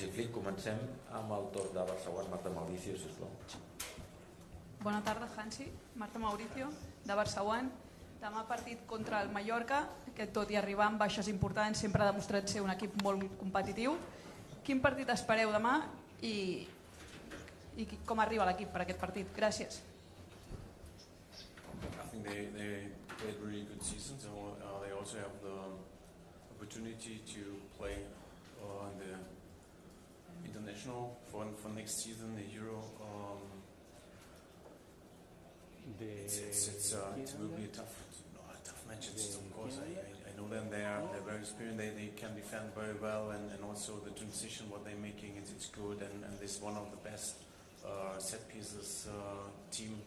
Hansi Flick. Comencem amb el torn de Barcelona. Marta Mauricio, sisplau. Bona tarda, Hansi. Marta Mauricio, de Barcelona. Demà partit contra el Mallorca, que tot i arribar amb baixes importants sempre ha demostrat ser un equip molt competitiu. Quin partit espereu demà i com arriba l'equip per aquest partit? Gràcies. I think they played a really good season, so they also have the opportunity to play in the international for next season, the Euro. It will be a tough match. Of course, I know them. They're very experienced. They can defend very well, and also the transition what they're making it's good. And this is one of the best set pieces team.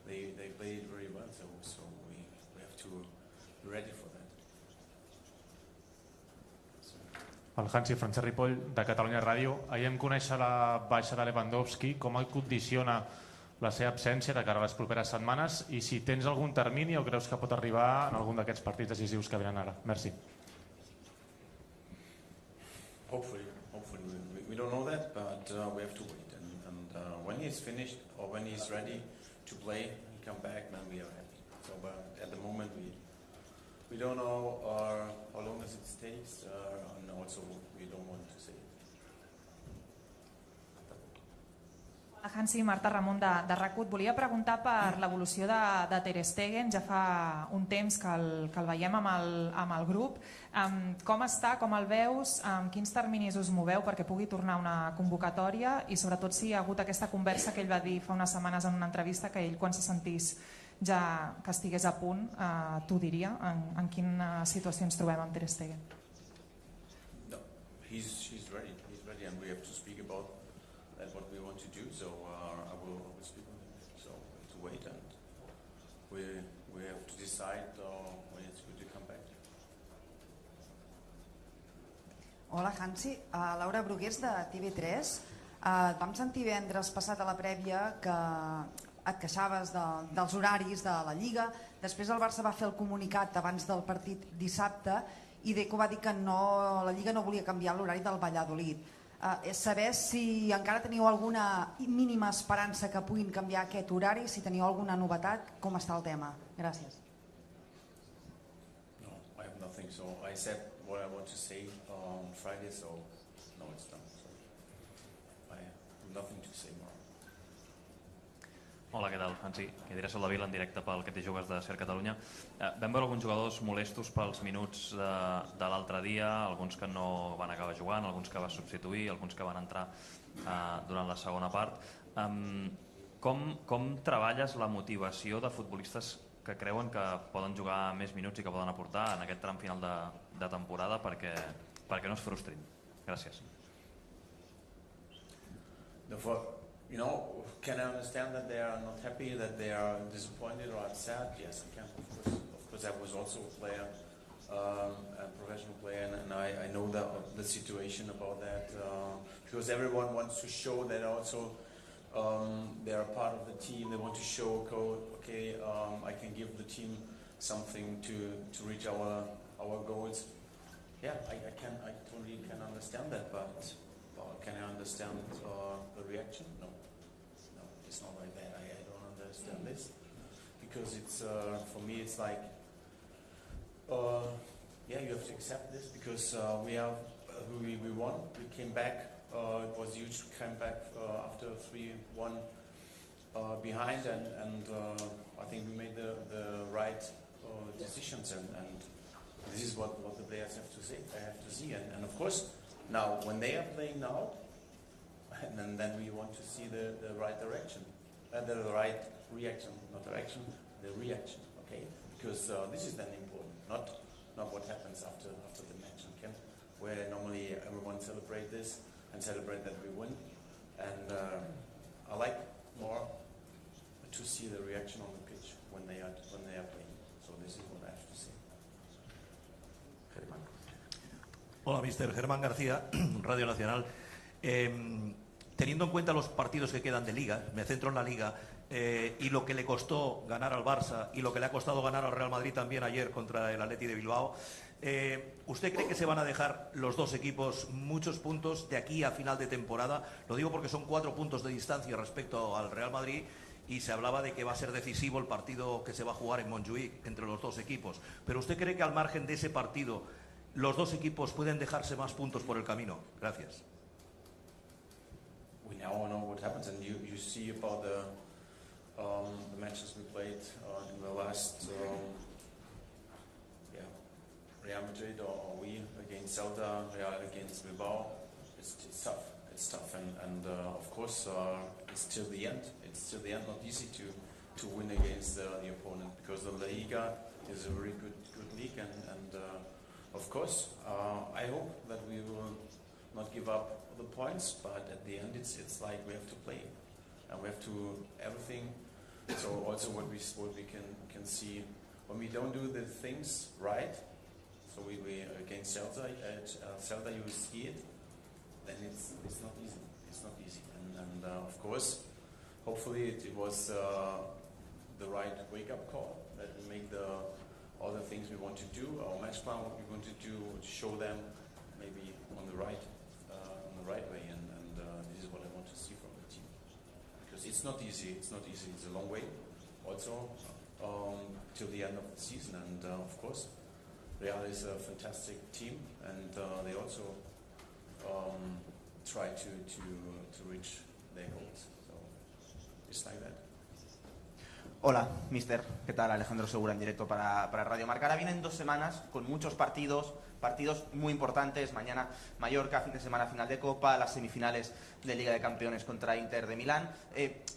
They play it very well. So we have to be ready for that. El Hansi, Francesc Ripoll, de Catalunya Ràdio. Ahir vam conèixer la baixa de Lewandowski. Com el condiciona la seva absència de cara a les properes setmanes i si tens algun termini o creus que pot arribar en algun d'aquests partits decisius que venen ara? Merci. Hopefully. We don't know that, but we have to wait. And when he's finished or when he's ready to play, he come back, then we are happy. So, but at the moment we don't know how long it takes, and also we don't want to say. Hansi, Marta Ramon de RAC1. Volia preguntar per l'evolució de Ter Stegen. Ja fa un temps que el veiem amb el grup. Com està, com el veus, amb quins terminis us moveu perquè pugui tornar a una convocatòria i sobretot si hi ha hagut aquesta conversa que ell va dir fa unes setmanes en una entrevista que ell quan se sentís ja que estigués a punt t'ho diria. En quina situació ens trobem amb Ter Stegen? No, he's ready and we have to speak about that's what we want to do, so I will speak with him. So we have to wait and we have to decide when it's good to come back. Hola Hansi, Laura Brugués de TV3. Vam sentir divendres passat a la prèvia que et queixaves dels horaris de la Lliga. Després el Barça va fer el comunicat abans del partit dissabte i Deco va dir que la Lliga no volia canviar l'horari del Valladolid. Saber si encara teniu alguna mínima esperança que puguin canviar aquest horari, si teniu alguna novetat, com està el tema? Gràcies. No, I have nothing. So I said what I want to say on Friday, so no, it's done. So I have nothing to say more. Hola, què tal, Hansi? Cadira Soldavila en directe pel Que t'hi jugues de Ser Catalunya. Vam veure alguns jugadors molestos pels minuts de l'altre dia, alguns que no van acabar jugant, alguns que va substituir, alguns que van entrar durant la segona part. Com treballes la motivació de futbolistes que creuen que poden jugar més minuts i que poden aportar en aquest tram final de temporada perquè no es frustrin? Gràcies. Can I understand that they are not happy, that they are disappointed or upset? Yes, I can, of course. I was also a player, a professional player, and I know the situation about that. Because everyone wants to show that also they are part of the team. They want to show, okay, I can give the team something to reach our goals. Yeah, I totally can understand that, but can I understand the reaction? No. It's not like that. I don't understand this because it's for me it's like you have to accept this because we won. We came back. It was huge. We came back after 3-1 behind, and I think we made the right decisions, and this is what the players have to say. I have to see, and of course now when they are playing now. And then we want to see the right direction, the right reaction, not direction, the reaction, okay? Because this is then important, not what happens after the match, okay? Where normally everyone celebrate this and celebrate that we win, and I like more to see the reaction on the pitch when they are playing. So this is what I have to say. Germán. Hola, mister Germán García, Radio Nacional. Teniendo en cuenta los partidos que quedan de Liga, me centro en la Liga, y lo que le costó ganar al Barça y lo que le ha costado ganar al Real Madrid también ayer contra el Atleti de Bilbao, ¿usted cree que se van a dejar los dos equipos muchos puntos de aquí a final de temporada? Lo digo porque son 4 puntos de distancia respecto al Real Madrid y se hablaba de que va a ser decisivo el partido que se va a jugar en Montjuïc entre los dos equipos. ¿Pero usted cree que al margen de ese partido los dos equipos pueden dejarse más puntos por el camino? Gracias. We now know what happens, and you see about the matches we played in the last Real Madrid or we against Celta, Real against Bilbao. It's tough. It's tough, and of course it's till the end. It's till the end not easy to win against the opponent, because the La Liga is a very good league, and of course I hope that we will not give up the points, but at the end it's like we have to play, and we have to everything. So also what we can see when we don't do the things right. So we against Celta, you see it. Then it's not easy. It's not easy, and of course, hopefully it was the right wake-up call that we make all the things we want to do, our match plan, what we want to do, to show them maybe on the right way, and this is what I want to see from the team, because it's not easy. It's not easy. It's a long way, also till the end of the season, and of course, Real is a fantastic team, and they also try to reach their goals. So it's like that. Hola, mister. ¿Qué tal? Alejandro Segura en directo para Radio Marca. Ahora vienen 2 semanas con muchos partidos muy importantes. Mañana Mallorca, fin de semana final de Copa, las semifinales de Liga de Campeones contra Inter de Milán.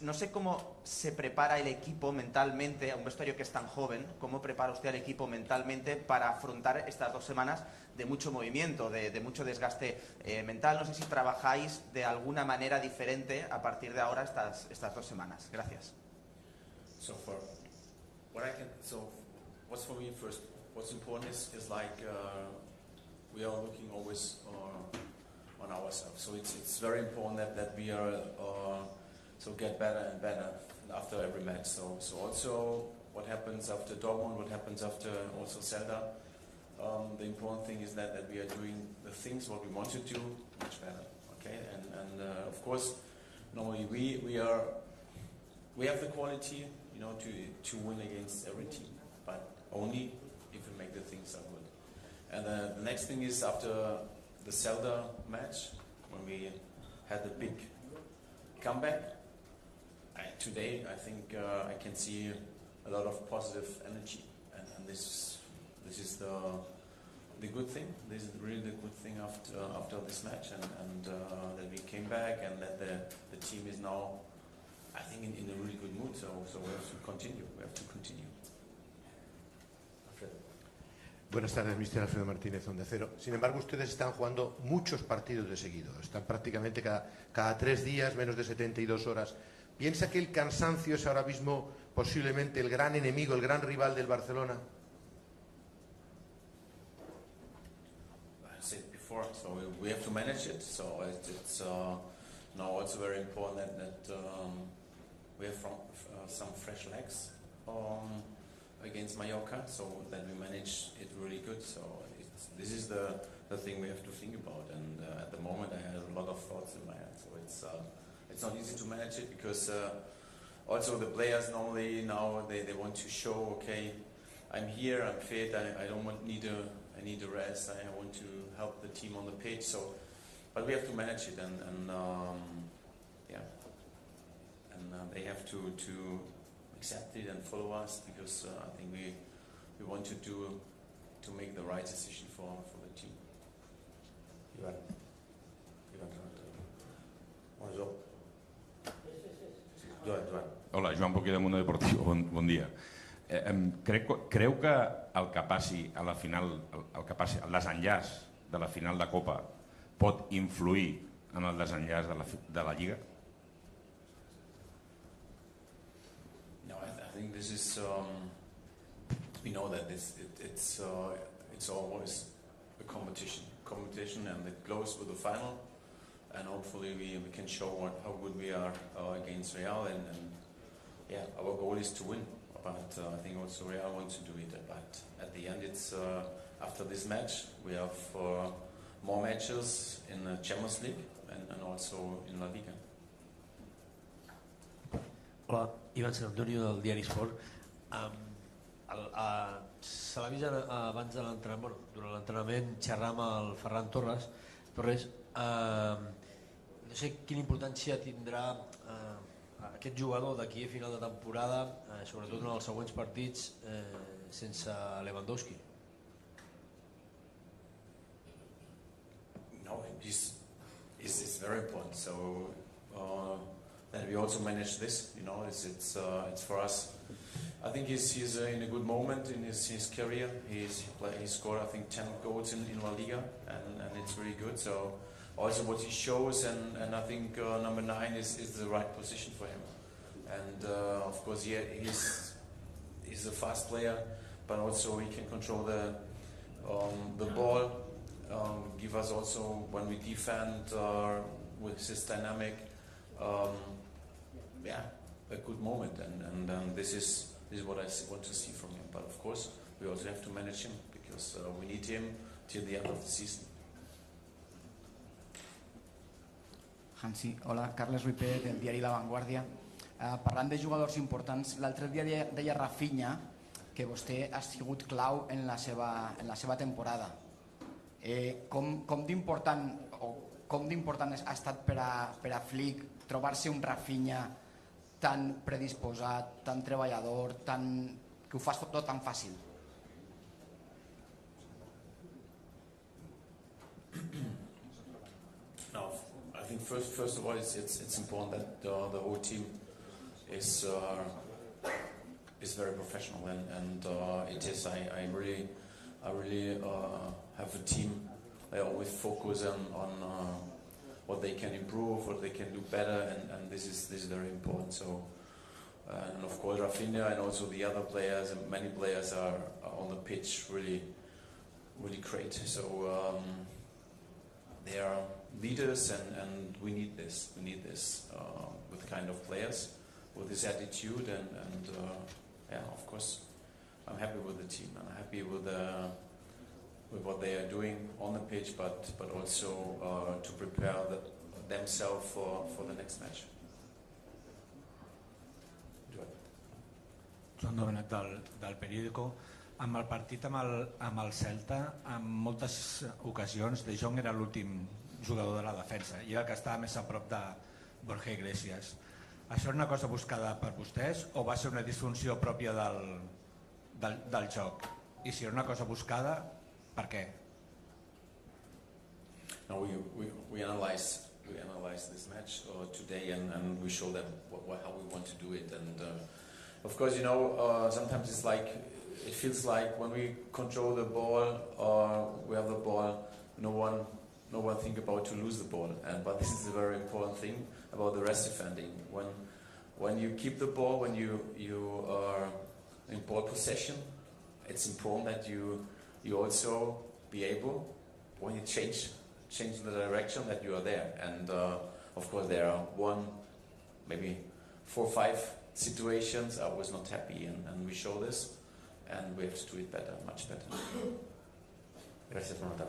No sé cómo se prepara el equipo mentalmente, a un vestuario que es tan joven, cómo prepara usted al equipo mentalmente para afrontar estas 2 semanas de mucho movimiento, de mucho desgaste mental. No sé si trabajáis de alguna manera diferente a partir de ahora estas 2 semanas. Gracias. So what's for me first, what's important is like we are looking always on ourselves. So it's very important that we are get better and better after every match. So also what happens after Dortmund, what happens after also Celta. The important thing is that we are doing the things what we want to do much better. Okay, and of course, normally we have the quality, to win against every team, but only if we make the things are good. And the next thing is after the Celta match, when we had the big comeback. Today, I think I can see a lot of positive energy, and this is the good thing. This is really the good thing after this match, and that we came back, and that the team is now, I think, in a really good mood. So we have to continue. We have to continue. Buenas tardes, mister Alfredo Martínez, Onda Cero. Sin embargo, ustedes están jugando muchos partidos de seguido. Están prácticamente cada 3 días, menos de 72 horas. ¿Piensa que el cansancio es ahora mismo posiblemente el gran enemigo, el gran rival del Barcelona? I said before, so we have to manage it. So it's now also very important that we have some fresh legs against Mallorca, so that we manage it really good. So this is the thing we have to think about. And at the moment, I have a lot of thoughts in my head. So it's not easy to manage it, because also the players normally now they want to show, okay, I'm here, I'm fit, I I need a rest, I want to help the team on the pitch. So, but we have to manage it, and they have to accept it and follow us, because I think we want to make the right decision for the team. Joan, Joan. Hola, Joan Boquer de Mundo Deportivo, bon dia. Creu que el que passi a la final, el desenllaç de la final de Copa pot influir en el desenllaç de la Lliga? No, I think this is, we know that it's always a competition, and it goes with the final, and hopefully we can show how good we are against Real, and yeah, our goal is to win. But I think also Real wants to do it. But at the end, it's after this match, we have more matches in the Champions League and also in La Liga. Hola, Ivan Sant Antonio del diari Esport. Se l'ha vist abans de l'entrenament, bueno, durant l'entrenament xerrar amb el Ferran Torres, no sé quina importància tindrà aquest jugador d'aquí a final de temporada, sobretot en els següents partits sense Lewandowski. No, it's very important. So that we also manage this. You know, it's for us. I think he's in a good moment in his career. He scored, I think, 10 goals in La Liga, and it's really good. So also what he shows, and I think number 9 is the right position for him. And of course, he's a fast player, but also he can control the ball. Give us also when we defend with his dynamic, a good moment, and this is what I want to see from him. But of course, we also have to manage him because we need him till the end of the season. Hansi, hola, Carles Riper del diari La Vanguardia. Parlant de jugadors importants, l'altre dia deia Rafinha que vostè ha sigut clau en la seva temporada. Com d'important ha estat per a Flick trobar-se un Rafinha tan predisposat, tan treballador, que ho fa tot tan fàcil? No, I think first of all, it's important that the whole team is very professional, and it is. I really have a team. I always focus on what they can improve, what they can do better, and this is very important. So, and of course, Rafinha and also the other players, and many players are on the pitch really great. So they are leaders, and we need this. We need this with kind of players, with this attitude, and of course, I'm happy with the team. I'm happy with what they are doing on the pitch, but also to prepare themselves for the next match. Joan Domenech del periòdico. Amb el partit amb el Celta, en moltes ocasions De Jong era l'últim jugador de la defensa i era el que estava més a prop de Borja Iglesias. Això era una cosa buscada per vostès o va ser una disfunció pròpia del joc? I si era una cosa buscada, per què? No, we analyze this match today, and we show them how we want to do it. And of course, you know, sometimes it's like it feels like when we control the ball or we have the ball, no one think about to lose the ball. But this is a very important thing about the rest defending. When you keep the ball, when you are in ball possession, it's important that you also be able, when you change the direction, that you are there. And of course there are maybe 4 or 5 situations I was not happy, and we show this, and we have to do it better, much better. Gracias por notar.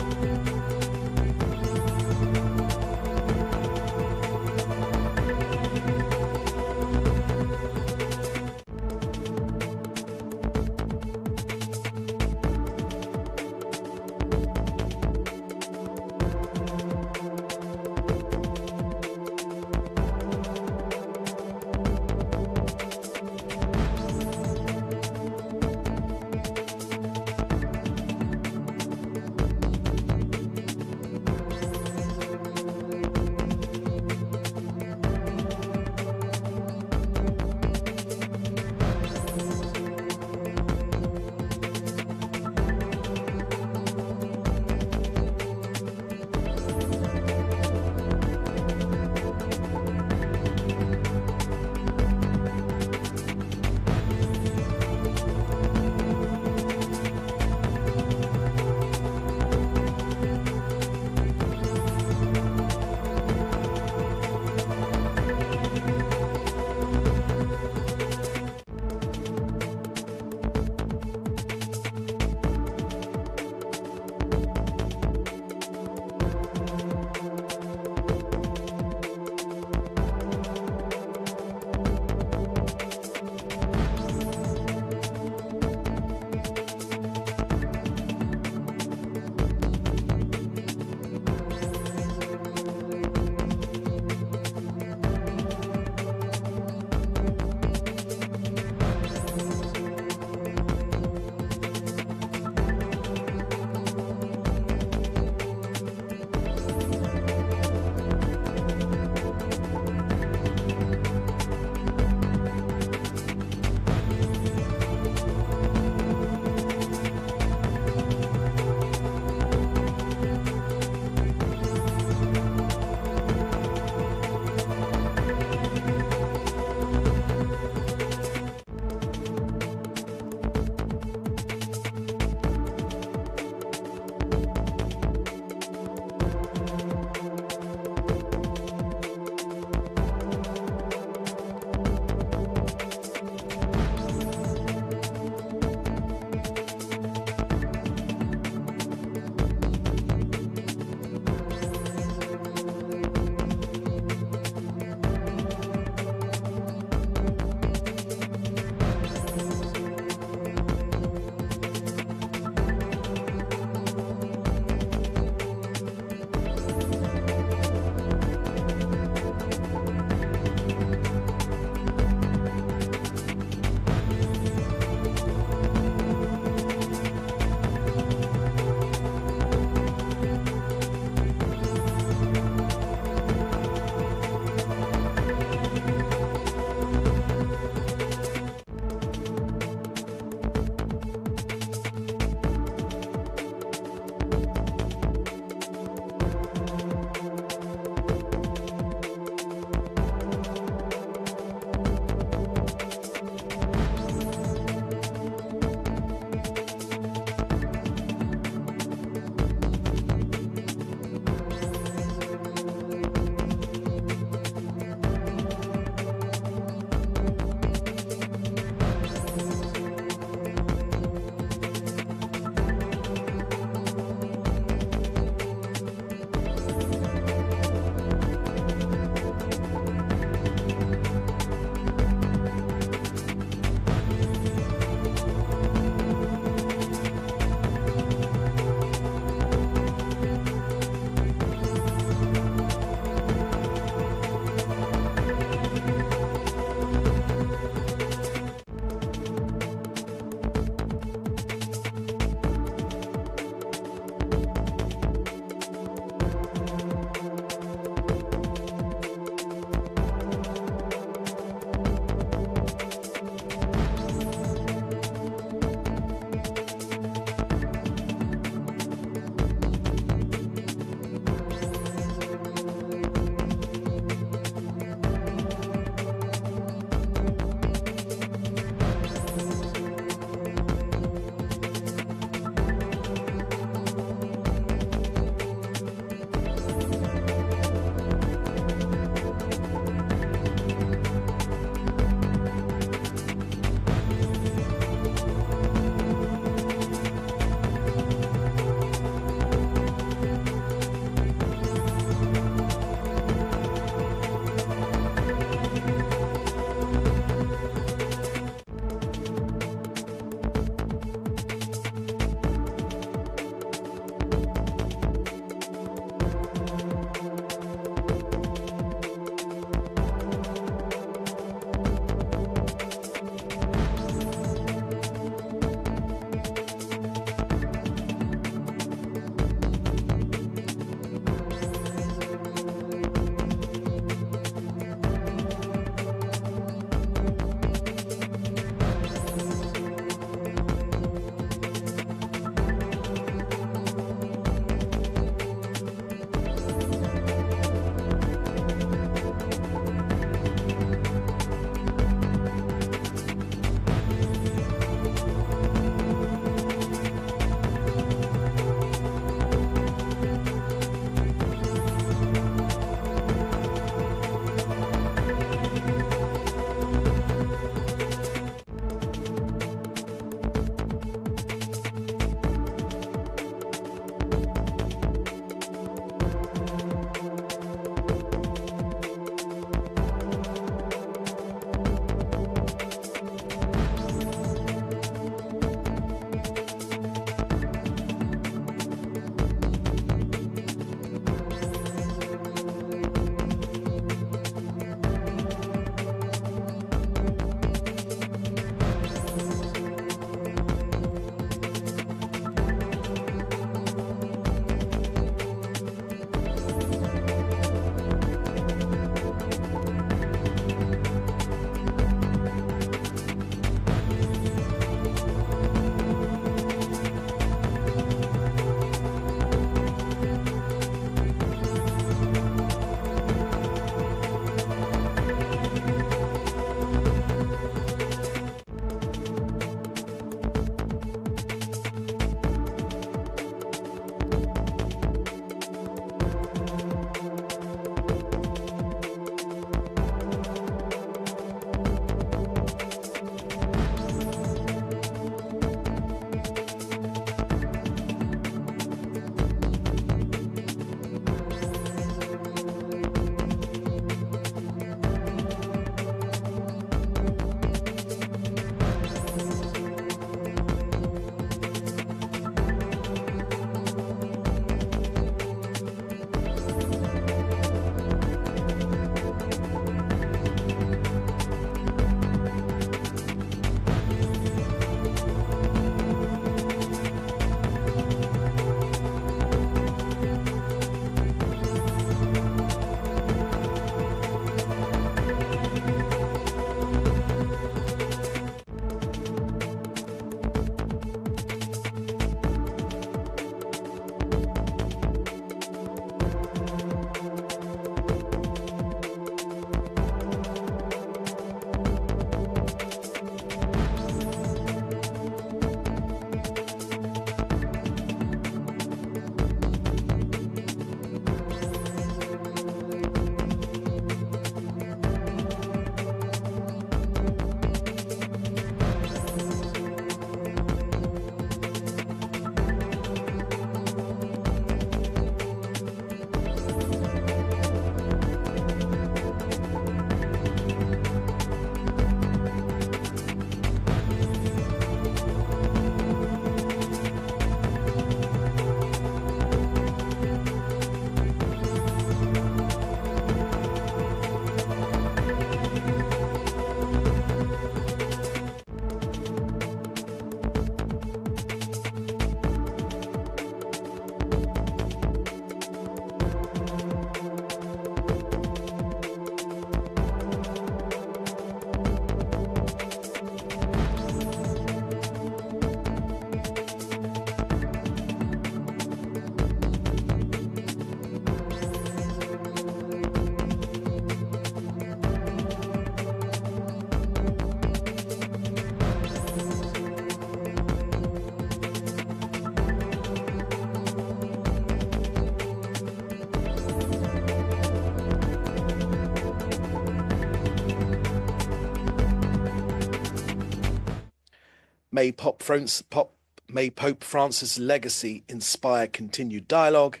May Pope Francis' legacy inspire continued dialogue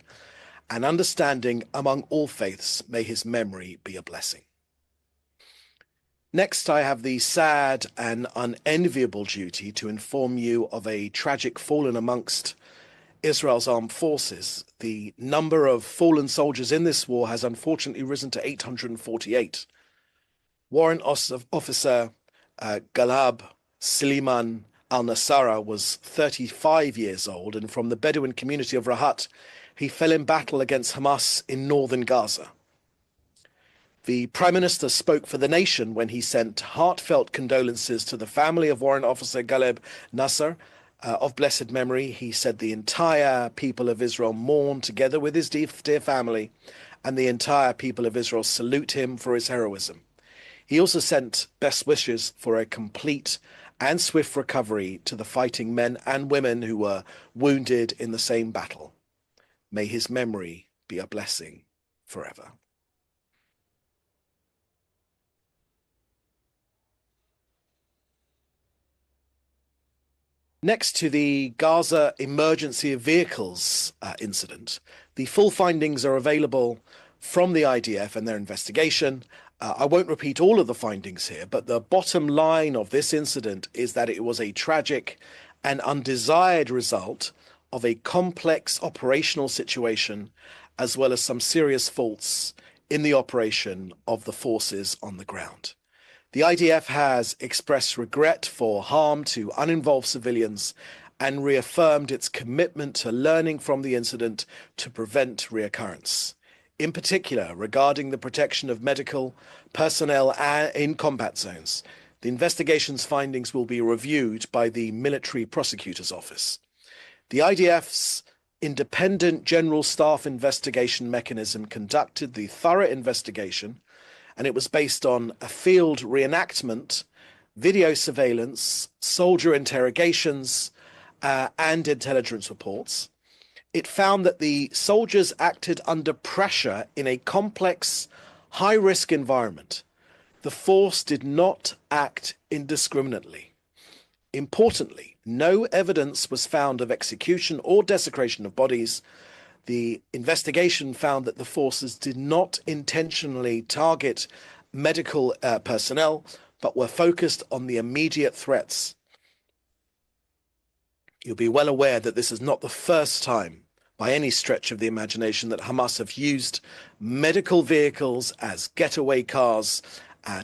and understanding among all faiths. May his memory be a blessing. Next, I have the sad and unenviable duty to inform you of a tragic fallen amongst Israel's armed forces. The number of fallen soldiers in this war has unfortunately risen to 848. Warrant Officer Galab Siliman al-Nasara was 35 years old, and from the Bedouin community of Rahat, he fell in battle against Hamas in northern Gaza. The Prime Minister spoke for the nation when he sent heartfelt condolences to the family of Warrant Officer Galeb Nasser, of blessed memory. He said the entire people of Israel mourn together with his dear family, and the entire people of Israel salute him for his heroism. He also sent best wishes for a complete and swift recovery to the fighting men and women who were wounded in the same battle. May his memory be a blessing forever. Next to the Gaza emergency vehicles incident, the full findings are available from the IDF and their investigation. I won't repeat all of the findings here, but the bottom line of this incident is that it was a tragic and undesired result of a complex operational situation, as well as some serious faults in the operation of the forces on the ground. The IDF has expressed regret for harm to uninvolved civilians and reaffirmed its commitment to learning from the incident to prevent reoccurrence. In particular, regarding the protection of medical personnel in combat zones, the investigation's findings will be reviewed by the Military Prosecutor's Office. The IDF's Independent General Staff Investigation Mechanism conducted the thorough investigation, and it was based on a field reenactment, video surveillance, soldier interrogations, and intelligence reports. It found that the soldiers acted under pressure in a complex, high-risk environment. The force did not act indiscriminately. Importantly, no evidence was found of execution or desecration of bodies. The investigation found that the forces did not intentionally target medical personnel, but were focused on the immediate threats. You'll be well aware that this is not the first time, by any stretch of the imagination, that Hamas have used medical vehicles as getaway cars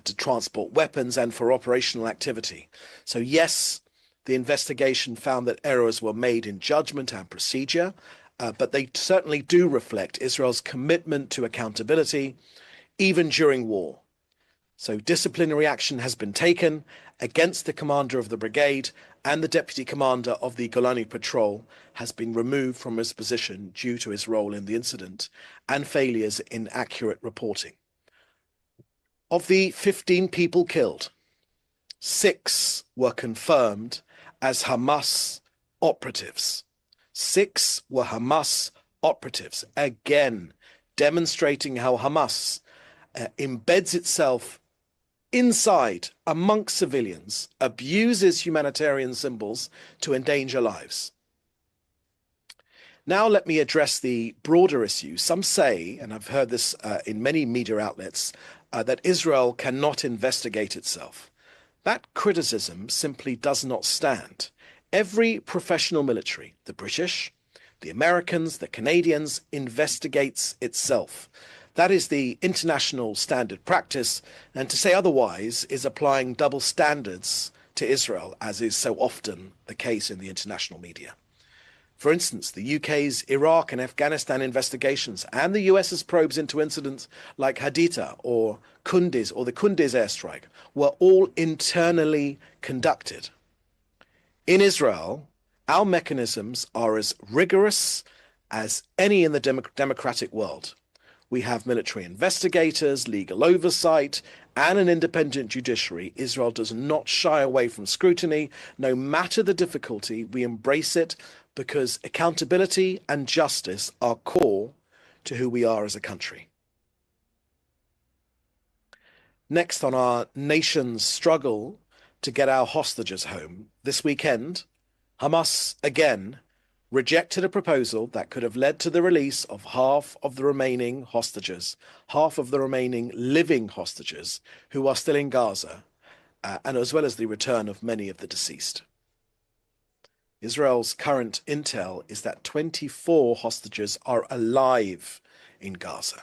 to transport weapons and for operational activity. So yes, the investigation found that errors were made in judgment and procedure, but they certainly do reflect Israel's commitment to accountability, even during war. So disciplinary action has been taken against the commander of the brigade, and the deputy commander of the Golani Patrol has been removed from his position due to his role in the incident and failures in accurate reporting. Of the 15 people killed, 6 were confirmed as Hamas operatives. 6 were Hamas operatives, again demonstrating how Hamas embeds itself inside, amongst civilians, abuses humanitarian symbols to endanger lives. Now let me address the broader issue. Some say, and I've heard this in many media outlets, that Israel cannot investigate itself. That criticism simply does not stand. Every professional military, the British, the Americans, the Canadians, investigates itself. That is the international standard practice, and to say otherwise is applying double standards to Israel, as is so often the case in the international media. For instance, the UK's Iraq and Afghanistan investigations and the US's probes into incidents like Haditha or Kunduz or the Kunduz airstrike were all internally conducted. In Israel, our mechanisms are as rigorous as any in the democratic world. We have military investigators, legal oversight, and an independent judiciary. Israel does not shy away from scrutiny. No matter the difficulty, we embrace it because accountability and justice are core to who we are as a country. Next on our nation's struggle to get our hostages home, this weekend, Hamas again rejected a proposal that could have led to the release of half of the remaining hostages, half of the remaining living hostages who are still in Gaza, and as well as the return of many of the deceased. Israel's current intel is that 24 hostages are alive in Gaza.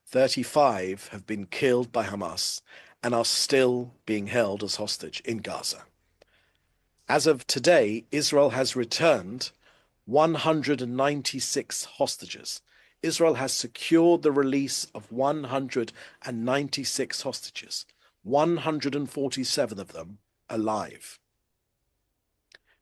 35 have been killed by Hamas and are still being held as hostage in Gaza. As of today, Israel has returned 196 hostages. Israel has secured the release of 196 hostages, 147 of them alive.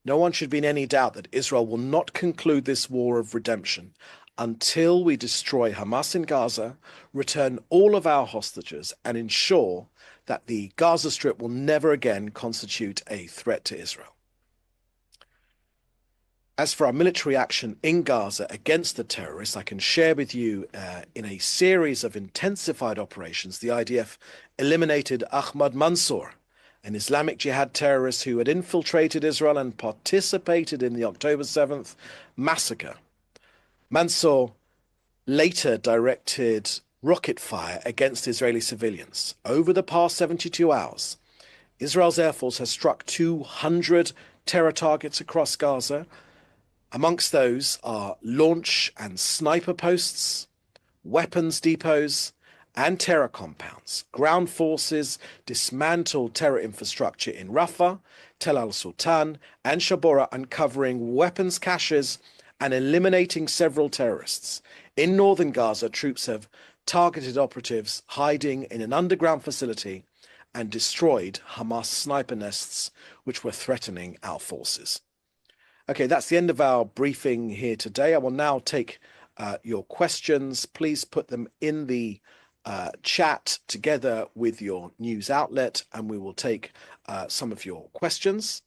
No one should be in any doubt that Israel will not conclude this war of redemption until we destroy Hamas in Gaza, return all of our hostages, and ensure that the Gaza Strip will never again constitute a threat to Israel. As for our military action in Gaza against the terrorists, I can share with you in a series of intensified operations, the IDF eliminated Ahmad Mansour, an Islamic Jihad terrorist who had infiltrated Israel and participated in the October 7th massacre. Mansour later directed rocket fire against Israeli civilians. Over the past 72 hours, Israel's Air Force has struck 200 terror targets across Gaza. Amongst those are launch and sniper posts, weapons depots, and terror compounds. Ground forces dismantled terror infrastructure in Rafah, Tel al-Sultan, and Shabora, uncovering weapons caches and eliminating several terrorists. In northern Gaza, troops have targeted operatives hiding in an underground facility and destroyed Hamas sniper nests, which were threatening our forces. Okay, that's the end of our briefing here today. I will now take your questions. Please put them in the chat together with your news outlet, and we will take some of your questions.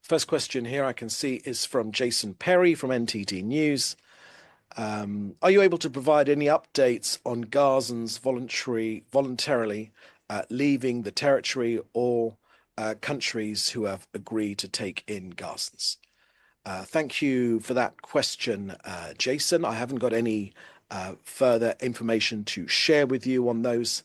First question here I can see is from Jason Perry from NTD News. Are you able to provide any updates on Gazans voluntarily leaving the territory or countries who have agreed to take in Gazans? Thank you for that question, Jason. I haven't got any further information to share with you on those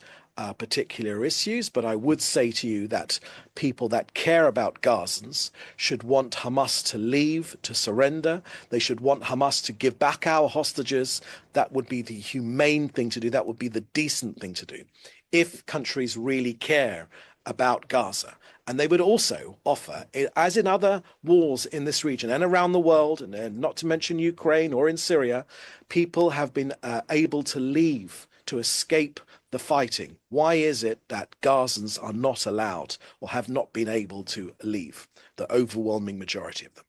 particular issues, but I would say to you that people that care about Gazans should want Hamas to leave, to surrender. They should want Hamas to give back our hostages. That would be the humane thing to do. That would be the decent thing to do if countries really care about Gaza. And they would also offer, as in other wars in this region and around the world, and not to mention Ukraine or in Syria, people have been able to leave, to escape the fighting. Why is it that Gazans are not allowed or have not been able to leave? The overwhelming majority of them.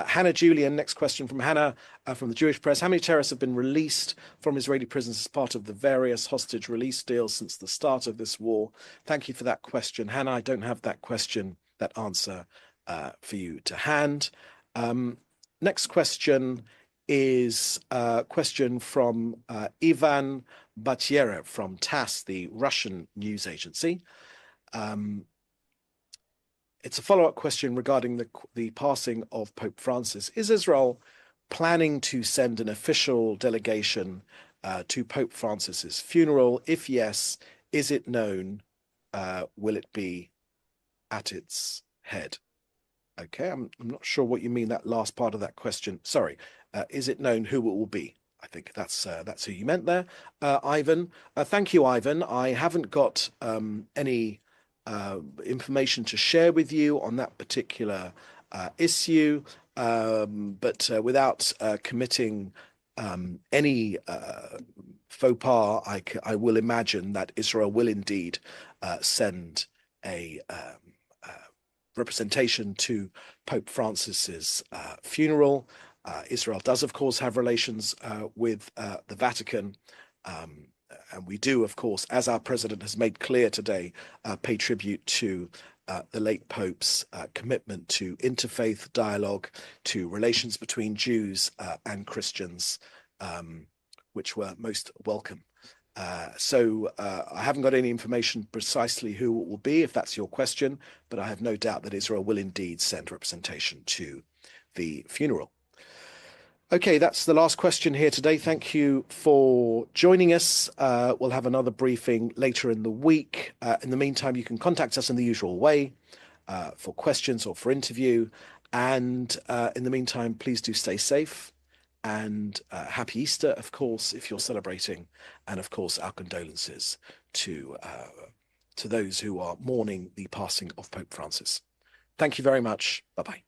Hannah Julian, next question from Hannah from the Jewish Press. How many terrorists have been released from Israeli prisons as part of the various hostage release deals since the start of this war? Thank you for that question, Hannah. I don't have that answer for you to hand. Next question is a question from Ivan Batyerev from TASS, the Russian news agency. It's a follow-up question regarding the passing of Pope Francis. Is Israel planning to send an official delegation to Pope Francis's funeral? If yes, is it known? Will it be at its head? Okay, I'm not sure what you mean, that last part of that question. Sorry, is it known who it will be? I think that's who you meant there, Ivan. Thank you, Ivan. I haven't got any information to share with you on that particular issue, but without committing any faux pas, I will imagine that Israel will indeed send a representation to Pope Francis's funeral. Israel does, of course, have relations with the Vatican. And we do, of course, as our president has made clear today, pay tribute to the late Pope's commitment to interfaith dialogue, to relations between Jews and Christians, which were most welcome I haven't got any information precisely who it will be, if that's your question, but I have no doubt that Israel will indeed send representation to the funeral. Okay, that's the last question here today. Thank you for joining us. We'll have another briefing later in the week. In the meantime, you can contact us in the usual way for questions or for interview. And in the meantime, please do stay safe. And happy Easter, of course, if you're celebrating. And of course, our condolences to those who are mourning the passing of Pope Francis. Thank you very much. Bye-bye.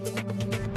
Thank you.